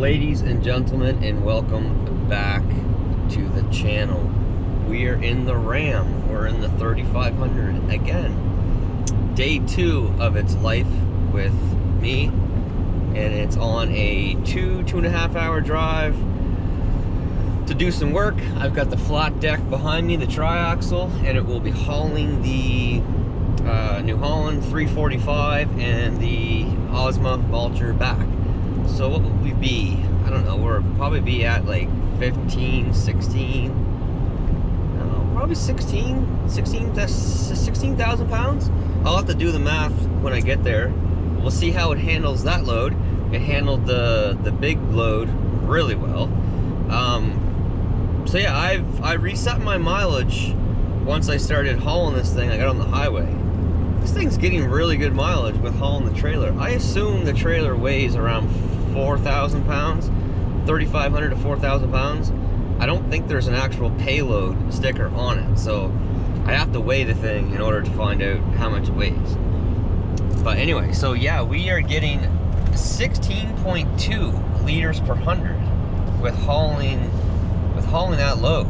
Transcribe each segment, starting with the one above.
Ladies and gentlemen, and welcome back to the channel. We are in the Ram. We're in the 3500 again. Day 2 of its life with me, and it's on a 2.5 hour drive to do some work. I've got the flat deck behind me, the triaxle, and it will be hauling the New Holland 345 and the Osmo mulcher back. So what will we be? I don't know, we'll probably be at like 15, 16, probably 16,000 pounds. I'll have to do the math when I get there. We'll see how it handles that load. It handled the big load really well. So yeah, I reset my mileage once I started hauling this thing. I got on the highway. This thing's getting really good mileage with hauling the trailer. I assume the trailer weighs around 4,000 pounds, 3,500 to 4,000 pounds. I don't think there's an actual payload sticker on it, so I have to weigh the thing in order to find out how much it weighs. But anyway, so yeah, we are getting 16.2 liters per 100 with hauling that load,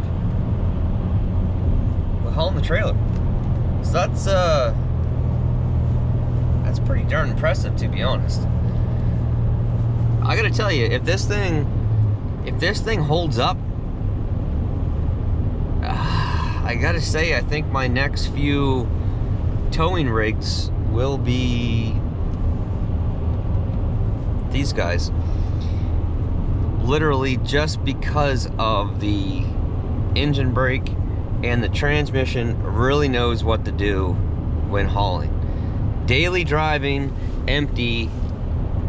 with hauling the trailer. So that's pretty darn impressive, to be honest. I gotta tell you, if this thing holds up, I gotta say, I think my next few towing rigs will be these guys. Literally just because of the engine brake and the transmission really knows what to do when hauling. Daily driving, empty,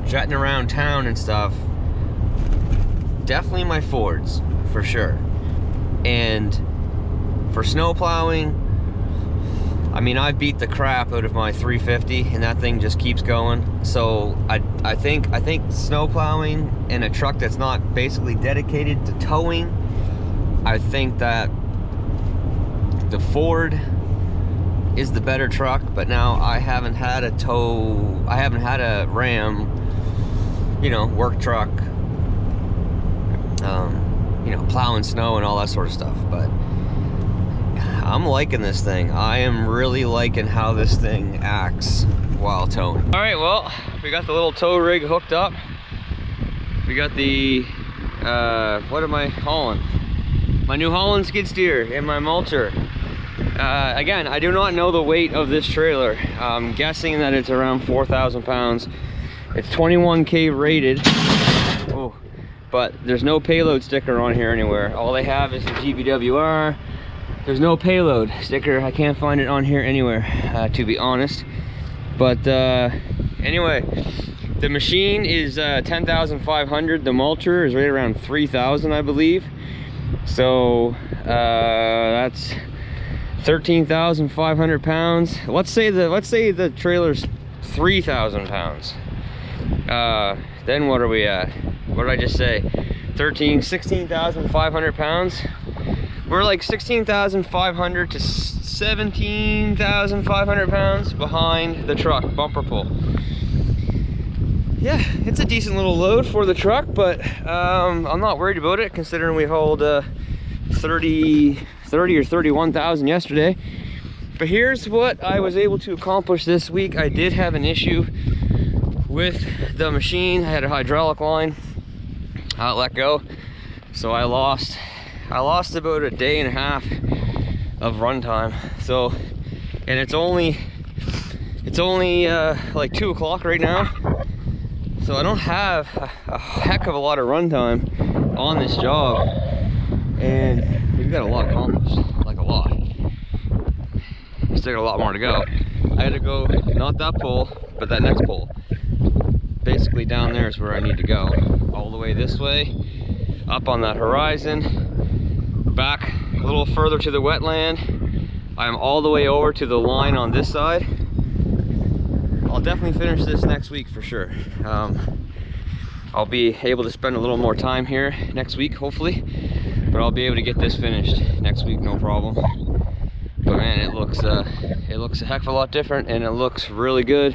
jetting around town and stuff, definitely my Fords, for sure. And for snow plowing, I mean, I beat the crap out of my 350 and that thing just keeps going. So I think snow plowing in a truck that's not basically dedicated to towing, I think that the Ford is the better truck. But now I haven't had a Ram, you know, work truck, you know, plowing snow and all that sort of stuff. But I'm liking this thing. I am really liking how this thing acts while towing. All right, well, we got the little tow rig hooked up. We got the, what am I hauling? My New Holland skid steer and my mulcher. Again, I do not know the weight of this trailer. I'm guessing that it's around 4,000 pounds. It's 21K rated. Oh, but there's no payload sticker on here anywhere. All they have is the GVWR. There's no payload sticker. I can't find it on here anywhere, to be honest. But anyway, the machine is 10,500. The mulcher is right around 3,000, I believe. So that's 13,500 pounds. Let's say the trailer's 3,000 pounds. Then what are we at? What did I just say? 16,500 pounds. We're like 16,500 to 17,500 pounds behind the truck bumper pull. Yeah, it's a decent little load for the truck, but I'm not worried about it, considering we hauled 30 or 31,000 yesterday. But here's what I was able to accomplish this week. I did have an issue with the machine. I had a hydraulic line let go, so I lost about a day and a half of runtime. So, and it's only like 2 o'clock right now, so I don't have a heck of a lot of runtime on this job, and we've got a lot accomplished, like a lot. Still got a lot more to go. I had to go, not that pole, but that next pole. Basically down there is where I need to go. All the way this way, up on that horizon, back a little further to the wetland. I'm all the way over to the line on this side. I'll definitely finish this next week for sure. I'll be able to spend a little more time here next week, hopefully, but I'll be able to get this finished next week, no problem. But man, it looks a heck of a lot different, and it looks really good.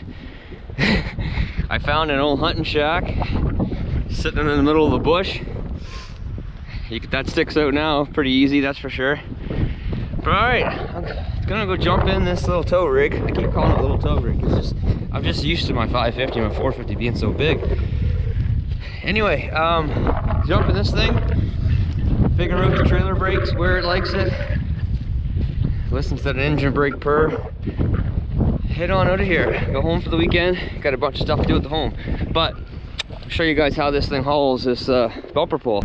I found an old hunting shack Sitting in the middle of the bush. That sticks out now pretty easy, that's for sure. But alright, I'm gonna go jump in this little tow rig. I keep calling it a little tow rig because I'm just used to my 550 and my 450 being so big. Anyway, jump in this thing, figure out the trailer brakes, where it likes it, listen to that engine brake purr, head on out of here, go home for the weekend. Got a bunch of stuff to do at the home, but I'll show you guys how this thing hauls this bumper pull.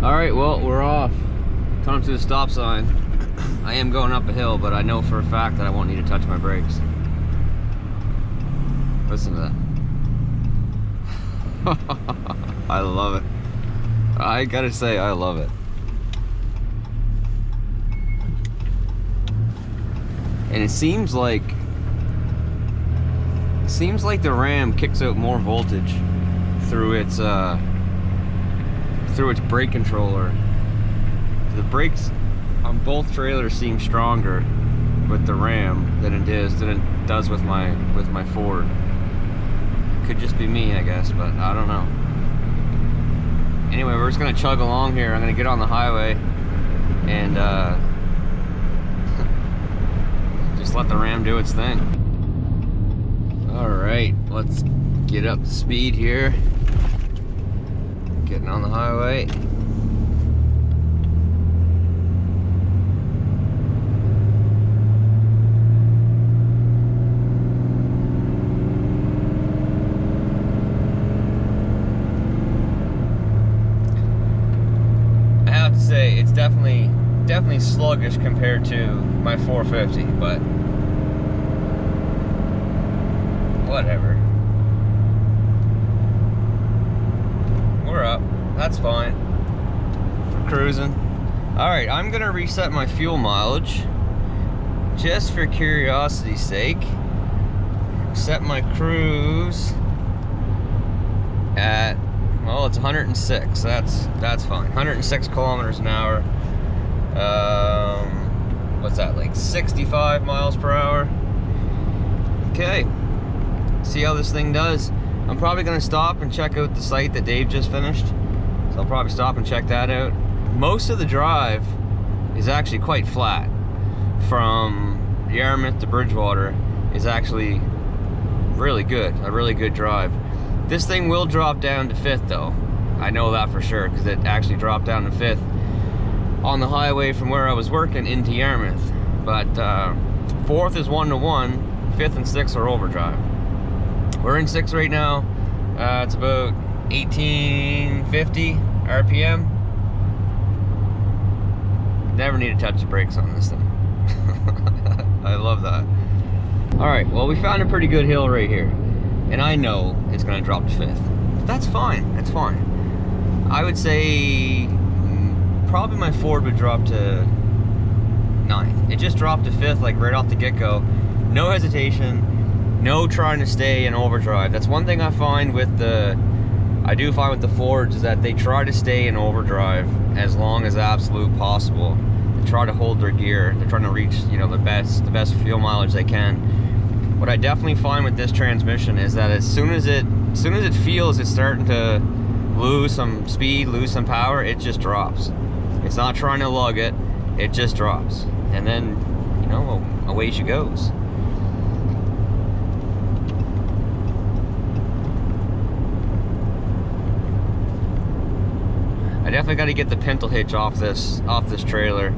All right, well, we're off. Come to the stop sign. I am going up a hill, but I know for a fact that I won't need to touch my brakes. Listen to that. I love it. I gotta say, I love it. And it seems like the Ram kicks out more voltage through its brake controller. The brakes on both trailers seem stronger with the Ram than it does with my Ford. Could just be me, I guess, but I don't know. Anyway, we're just gonna chug along here. I'm gonna get on the highway and just let the Ram do its thing. All right, let's get up to speed here. Getting on the highway. I have to say, it's definitely sluggish compared to my 450, but whatever. We're up. That's fine. We're cruising. Alright, I'm gonna reset my fuel mileage just for curiosity's sake. Set my cruise at, well, it's 106. That's fine. 106 kilometers an hour. What's that, like 65 miles per hour? Okay. See how this thing does. I'm probably gonna stop and check out the site that Dave just finished. So I'll probably stop and check that out. Most of the drive is actually quite flat. From Yarmouth to Bridgewater is actually really good, a really good drive. This thing will drop down to 5th though. I know that for sure because it actually dropped down to 5th on the highway from where I was working into Yarmouth. But 4th is 1-to-1, 5th and 6th are overdrive. We're in 6th right now. It's about 1850 RPM. Never need to touch the brakes on this thing. I love that. All right, well, we found a pretty good hill right here. And I know it's gonna drop to 5th. That's fine, that's fine. I would say probably my Ford would drop to 9th. It just dropped to 5th, like right off the get-go. No hesitation, no trying to stay in overdrive. That's one thing I find with the Fords is that they try to stay in overdrive as long as absolute possible. They try to hold their gear. They're trying to reach, you know, the best fuel mileage they can. What I definitely find with this transmission is that as soon as it feels it's starting to lose some speed, lose some power, it just drops. It's not trying to lug it, it just drops. And then, you know, away she goes. I definitely got to get the pintle hitch off this trailer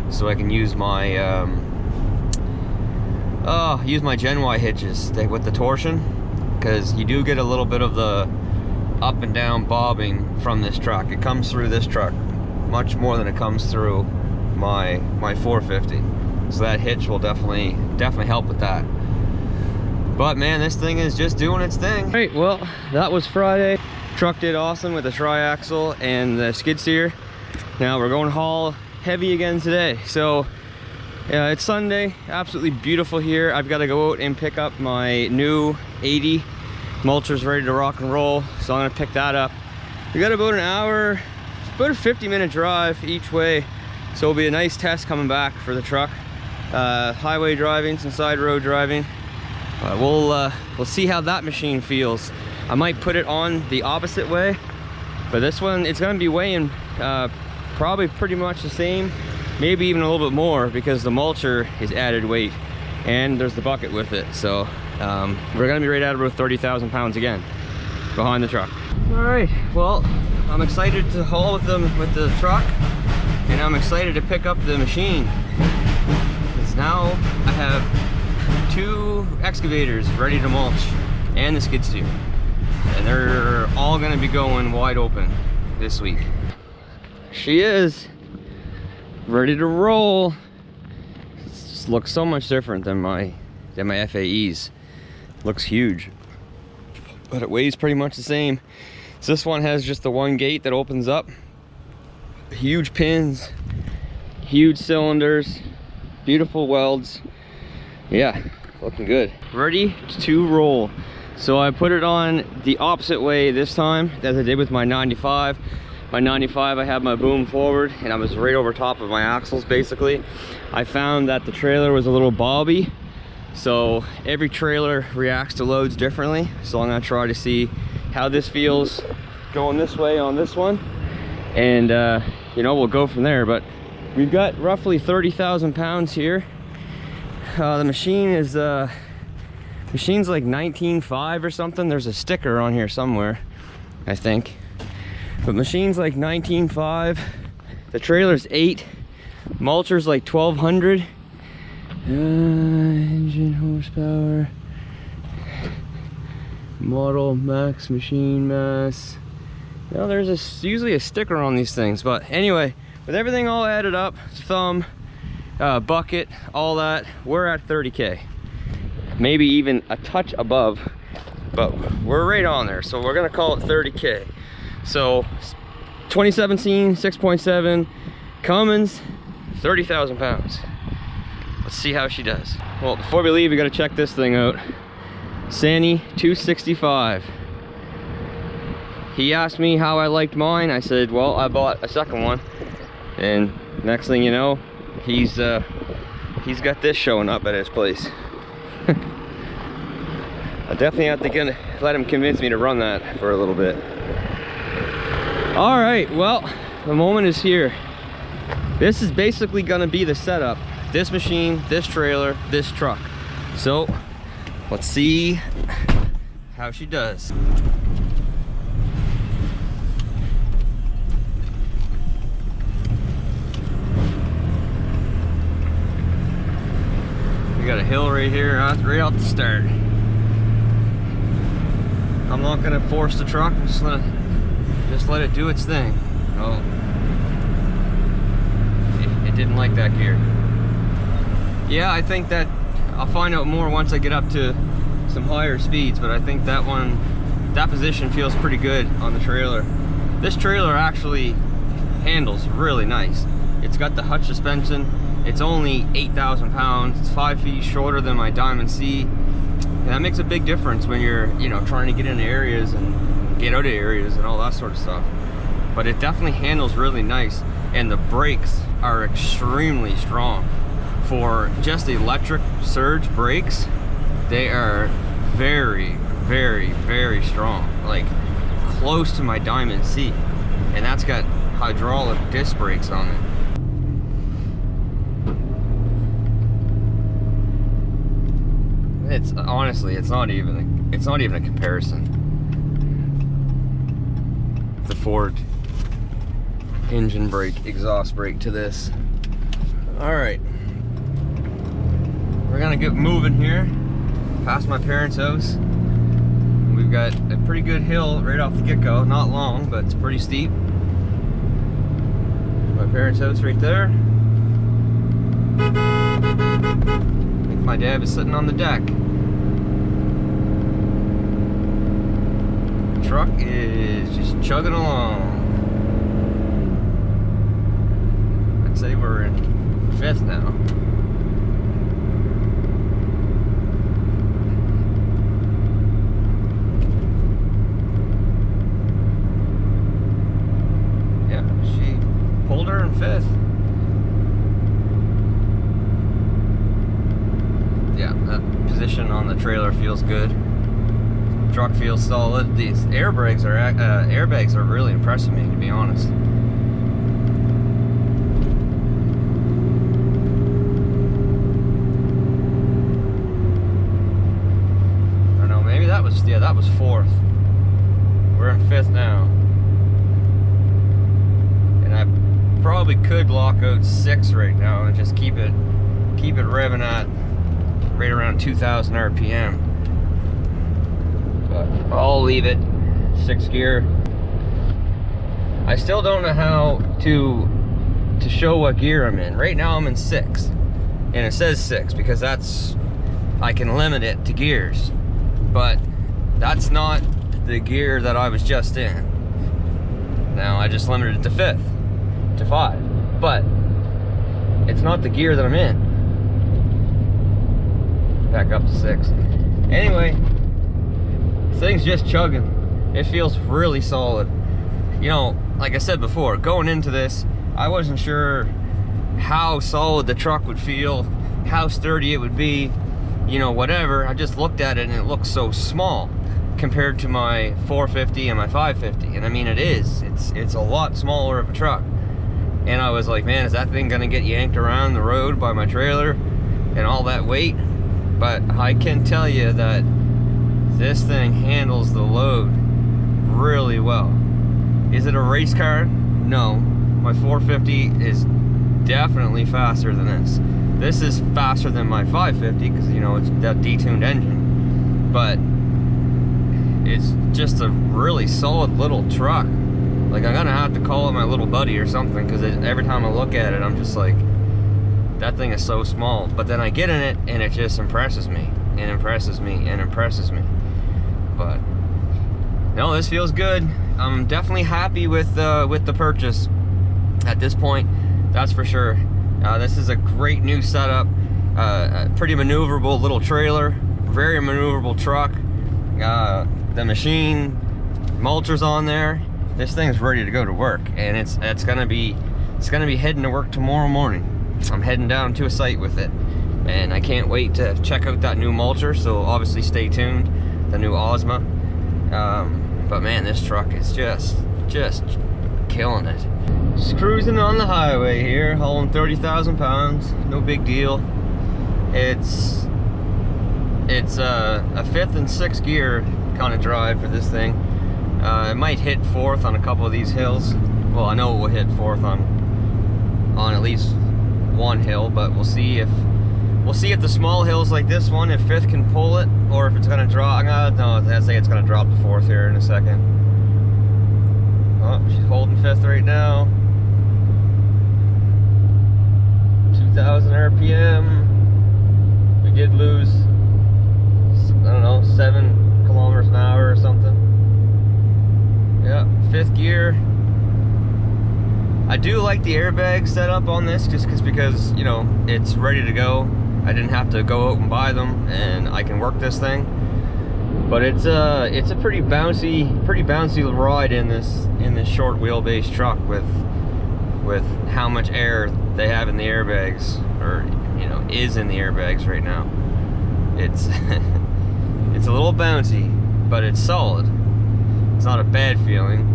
so I can use my Gen Y hitches with the torsion, because you do get a little bit of the up and down bobbing from this truck. It comes through this truck much more than it comes through my 450, so that hitch will definitely help with that. But man, this thing is just doing its thing. All right, well, that was Friday. Truck did awesome with the tri-axle and the skid steer. Now we're going haul heavy again today. So it's Sunday, absolutely beautiful here. I've got to go out and pick up my new 80. Mulcher's ready to rock and roll, so I'm gonna pick that up. We got about an hour, about a 50-minute drive each way, so it'll be a nice test coming back for the truck. Highway driving, some side road driving. We'll see how that machine feels. I might put it on the opposite way, but this one, it's gonna be weighing probably pretty much the same, maybe even a little bit more, because the mulcher is added weight and there's the bucket with it. So we're gonna be right at about 30,000 pounds again behind the truck. All right, well, I'm excited to haul with them with the truck, and I'm excited to pick up the machine, because now I have 2 excavators ready to mulch and the skid steer, and they're all gonna be going wide open this week. She is ready to roll. It just looks so much different than my FAEs. Looks huge, but it weighs pretty much the same. So this one has just the one gate that opens up. Huge pins, huge cylinders, beautiful welds. Yeah, looking good. Ready to roll. So I put it on the opposite way this time as I did with my 95. My 95, I had my boom forward and I was right over top of my axles basically. I found that the trailer was a little bobby, so every trailer reacts to loads differently. So I'm gonna try to see how this feels going this way on this one, and you know, we'll go from there. But we've got roughly 30,000 pounds here. The machine is machine's like 19.5 or something. There's a sticker on here somewhere, I think, but machine's like 19.5. The trailer's 8, mulcher's like 1200. Engine horsepower, model, max machine mass. You know, there's usually a sticker on these things, but anyway, with everything all added up, thumb, bucket, all that, we're at 30K. Maybe even a touch above, but we're right on there, so we're gonna call it 30K. So 2017 6.7 Cummins, 30,000 pounds. Let's see how she does. Well, before we leave, we gotta check this thing out. Sanny 265. He asked me how I liked mine. I said, well, I bought a second one, and next thing you know, he's got this showing up at his place. I definitely have to let him convince me to run that for a little bit. All right, well, the moment is here. This is basically gonna be the setup. This machine, this trailer, this truck. So let's see how she does. We got a hill right here, right off the start. I'm not gonna force the truck, I'm just let it do its thing. Oh, it didn't like that gear. Yeah, I think that I'll find out more once I get up to some higher speeds, but I think that position feels pretty good on the trailer. This trailer actually handles really nice. It's got the hutch suspension. It's only 8,000 pounds. It's 5 feet shorter than my Diamond C. And that makes a big difference when you're, you know, trying to get into areas and get out of areas and all that sort of stuff. But it definitely handles really nice. And the brakes are extremely strong. For just electric surge brakes, they are very, very, very strong. Like close to my Diamond C. And that's got hydraulic disc brakes on it. It's honestly, it's not even a comparison. The Ford engine brake, exhaust brake to this. All right, we're gonna get moving here past my parents' house. We've got a pretty good hill right off the get-go. Not long, but it's pretty steep. My parents' house right there. I think my dad is sitting on the deck. The truck is just chugging along. I'd say we're in 5th now. Yeah, she pulled her in 5th. Yeah, that position on the trailer feels good. Truck feels solid. These airbags are really impressing me, to be honest. I don't know, maybe that was, yeah, that was 4th. We're in 5th now. And I probably could lock out 6 right now and just keep it revving at right around 2,000 RPM. But I'll leave it 6 gear. I still don't know how to show what gear I'm in. Right now I'm in 6, and it says 6 because that's, I can limit it to gears, but that's not the gear that I was just in. Now I just limited it to 5th, to 5, but it's not the gear that I'm in. Back up to 6. Anyway, this thing's just chugging. It feels really solid. You know, like I said before, going into this, I wasn't sure how solid the truck would feel, how sturdy it would be, you know, whatever. I just looked at it and it looks so small compared to my 450 and my 550. And I mean, it is. It's a lot smaller of a truck. And I was like, man, is that thing gonna get yanked around the road by my trailer and all that weight? But I can tell you that this thing handles the load really well. Is it a race car? No. My 450 is definitely faster than this. This is faster than my 550 because, you know, it's that detuned engine. But it's just a really solid little truck. Like, I'm gonna have to call it my little buddy or something, because every time I look at it, I'm just like, that thing is so small. But then I get in it and it just impresses me and impresses me and impresses me. But no, this feels good. I'm definitely happy with the purchase at this point, that's for sure. This is a great new setup, a pretty maneuverable little trailer, very maneuverable truck. The machine mulcher's on there. This thing's ready to go to work, and it's gonna be heading to work tomorrow morning. I'm heading down to a site with it, and I can't wait to check out that new mulcher. So obviously stay tuned, the new Ozma. But man, this truck is just killing it. Just cruising on the highway here, hauling 30,000 pounds. No big deal. It's a 5th and 6th gear kind of drive for this thing. It might hit 4th on a couple of these hills. Well, I know it will hit 4th on at least one hill, but we'll see if the small hills like this one, if 5th can pull it, or if it's gonna drop. I'd say it's gonna drop to 4th here in a second. Oh, she's holding 5th right now. 2,000 RPM. We did lose, I don't know, 7 kilometers an hour or something. Yeah, 5th gear. I do like the airbag setup on this, just because, you know, it's ready to go. I didn't have to go out and buy them, and I can work this thing. But it's a pretty bouncy ride in this short wheelbase truck with how much air they have in the airbags, or, you know, is in the airbags right now. It's it's a little bouncy, but it's solid. It's not a bad feeling,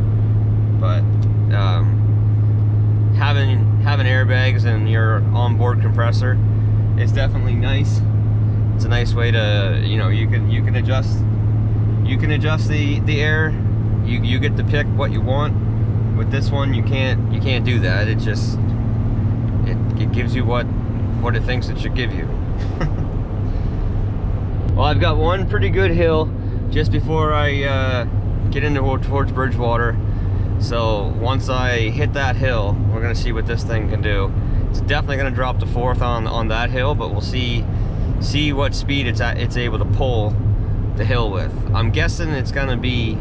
but having airbags in your onboard compressor is definitely nice. It's a nice way to, you know, you can adjust the air. You get to pick what you want. With this one, you can't do that. It just it gives you what it thinks it should give you. Well, I've got one pretty good hill just before I get into towards Bridgewater. So once I hit that hill, we're gonna see what this thing can do. It's definitely gonna drop to 4th on that hill, but we'll see what speed it's able to pull the hill with. I'm guessing it's gonna be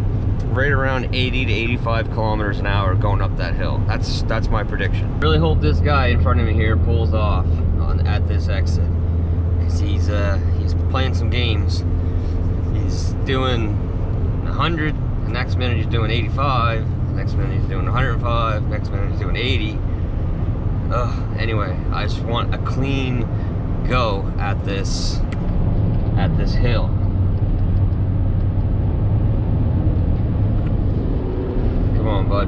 right around 80 to 85 kilometers an hour going up that hill. That's my prediction. Really hope this guy in front of me here pulls off at this exit, because he's playing some games. He's doing 100, the next minute he's doing 85, the next minute he's doing 105, next minute he's doing 80. Anyway, I just want a clean go at this hill. on, bud.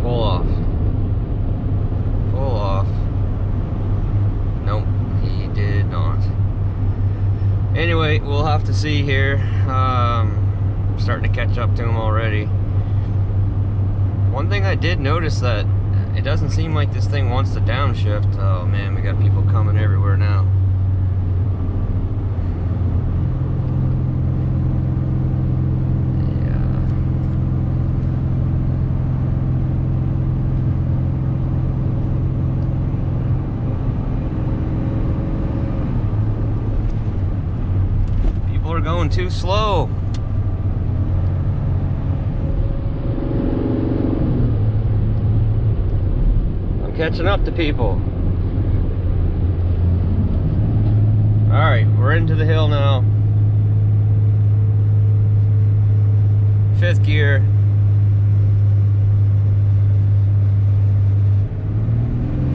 Pull off. Pull off. Nope, he did not. Anyway, we'll have to see here. Starting to catch up to him already. One thing I did notice that it doesn't seem like this thing wants to downshift. Oh man, we got people coming everywhere now. Yeah. People are going too slow. Catching up to people. Alright, we're into the hill now. 5th gear.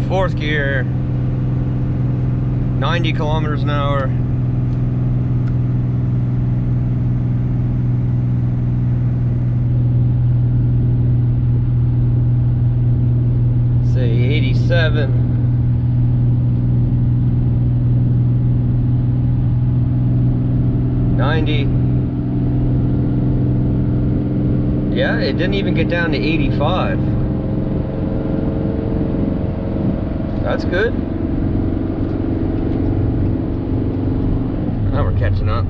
Fourth gear. 90 kilometers an hour. Say 87. 90. Yeah, it didn't even get down to 85. That's good. Now we're catching up.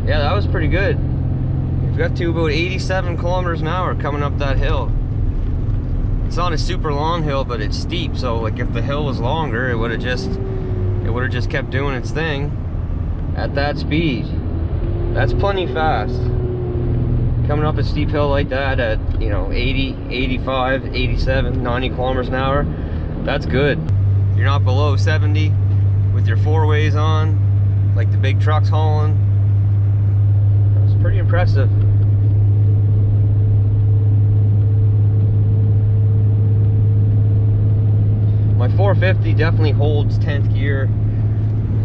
Yeah, that was pretty good. We've got to about 87 kilometers an hour coming up that hill. It's not a super long hill, but it's steep, so like if the hill was longer, it would have just kept doing its thing at that speed. That's plenty fast. Coming up a steep hill like that at, you know, 80, 85, 87, 90 kilometers an hour, that's good. You're not below 70 with your 4-ways on, like the big trucks hauling. That's pretty impressive. My 450 definitely holds 10th gear.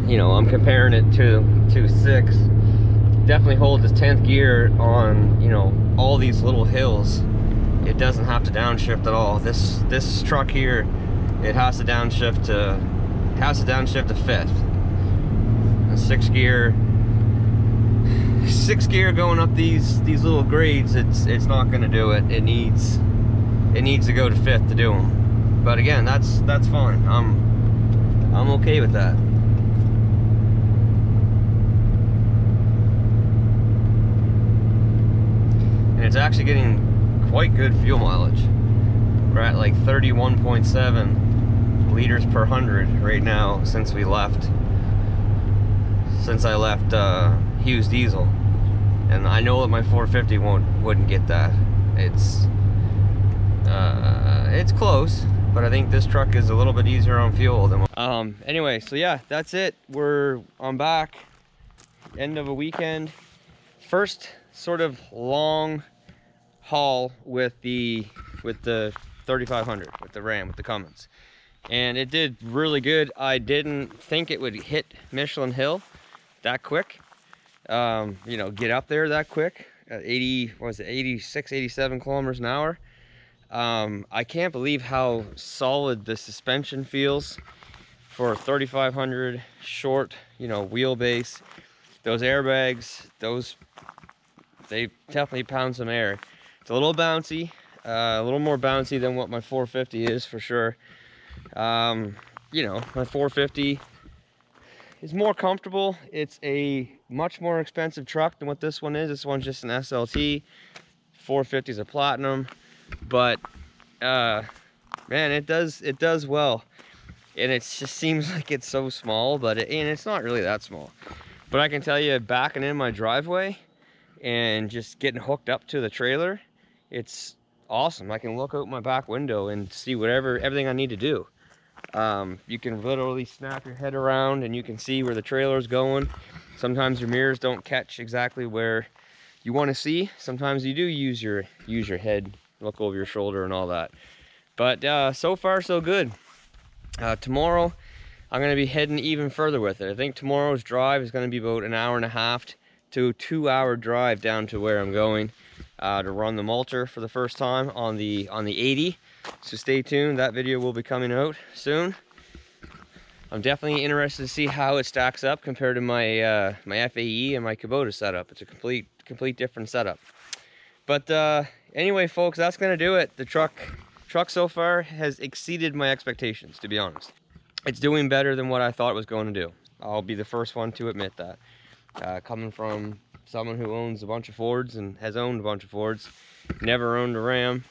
You know, I'm comparing it to 6. Definitely holds its 10th gear on, you know, all these little hills. It doesn't have to downshift at all. This truck here, it has to downshift to 5th. A 6th gear going up these little grades, it's not going to do it. It needs to go to 5th to do them. But again, that's fine. I'm okay with that. And it's actually getting quite good fuel mileage. We're at like 31.7 liters per 100 right now since I left Hughes Diesel. And I know that my 450 wouldn't get that. It's close, but I think this truck is a little bit easier on fuel than anyway, so yeah, that's it. I'm back. End of a weekend. First sort of long haul with the 3500, with the Ram, with the Cummins. And it did really good. I didn't think it would hit Michelin Hill that quick. You know, get up there that quick. 86, 87 kilometers an hour. I can't believe how solid the suspension feels for 3500 short, you know, wheelbase. Those airbags, they definitely pound some air. It's a little bouncy, a little more bouncy than what my 450 is for sure. You know, my 450 is more comfortable. It's a much more expensive truck than what this one is. This one's just an SLT. 450 is a Platinum, but man, it does well. And it just seems like it's so small, but it's not really that small. But I can tell you, backing in my driveway and just getting hooked up to the trailer, it's awesome. I can look out my back window and see everything I need to do. You can literally snap your head around and you can see where the trailer's going. Sometimes your mirrors don't catch exactly where you want to see. Sometimes you do use your head, look over your shoulder and all that. But so far so good. Tomorrow I'm going to be heading even further with it. I think tomorrow's drive is going to be about an hour and a half to 2-hour drive down to where I'm going to run the mulcher for the first time on the 80. So stay tuned, that video will be coming out soon. I'm definitely interested to see how it stacks up compared to my my FAE and my Kubota setup. It's a complete different setup. But anyway, folks, that's gonna do it. The truck so far has exceeded my expectations, to be honest. It's doing better than what I thought it was going to do. I'll be the first one to admit that. Coming from someone who owns a bunch of Fords and has owned a bunch of Fords, never owned a Ram,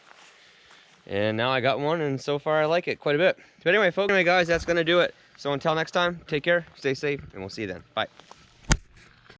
and now I got one, and so far I like it quite a bit. But anyway, folks, guys, that's gonna do it. So until next time, take care, stay safe, and we'll see you then. Bye.